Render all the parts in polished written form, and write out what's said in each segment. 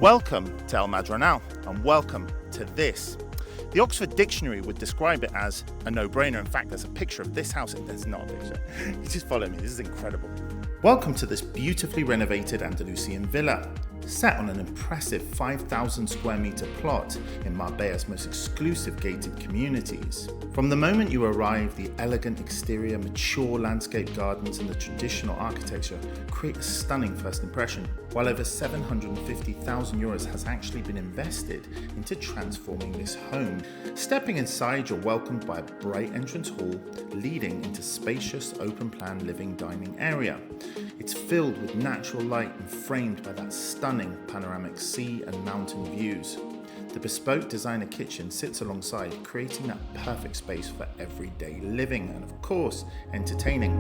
Welcome to El Madroñal and welcome to this. The Oxford Dictionary would describe it as a no-brainer. In fact, there's a picture of this house and there's not a picture. You just follow me, this is incredible. Welcome to this beautifully renovated Andalusian villa, set on an impressive 5,000 square metre plot in Marbella's most exclusive gated communities. From the moment you arrive, the elegant exterior, mature landscape gardens and the traditional architecture create a stunning first impression, while over €750,000 has actually been invested into transforming this home. Stepping inside, you're welcomed by a bright entrance hall leading into spacious open-plan living dining area. It's filled with natural light and framed by that stunning panoramic sea and mountain views. The bespoke designer kitchen sits alongside, creating that perfect space for everyday living and, of course, entertaining.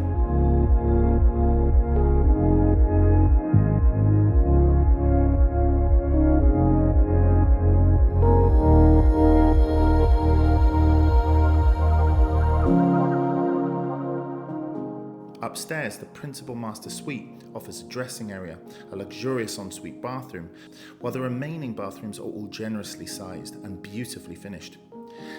Upstairs, the principal master suite offers a dressing area, a luxurious ensuite bathroom, while the remaining bathrooms are all generously sized and beautifully finished.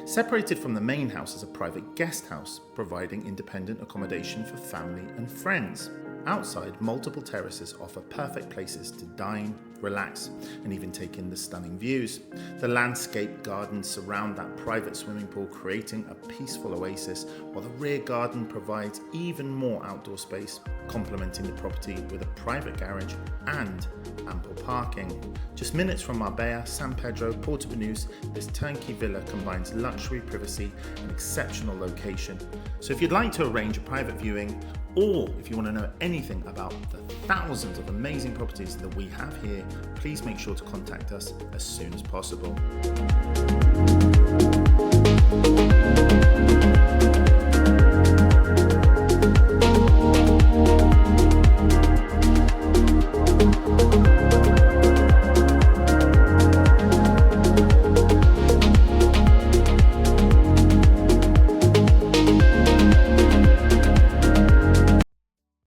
Separated from the main house is a private guest house, providing independent accommodation for family and friends. Outside, multiple terraces offer perfect places to dine, relax, and even take in the stunning views. The landscape gardens surround that private swimming pool, creating a peaceful oasis, while the rear garden provides even more outdoor space, complementing the property with a private garage and ample parking. Just minutes from Marbella, San Pedro, Puerto Banús, this turnkey villa combines luxury, privacy, and exceptional location. So if you'd like to arrange a private viewing, or if you want to know anything about the thousands of amazing properties that we have here, please make sure to contact us as soon as possible.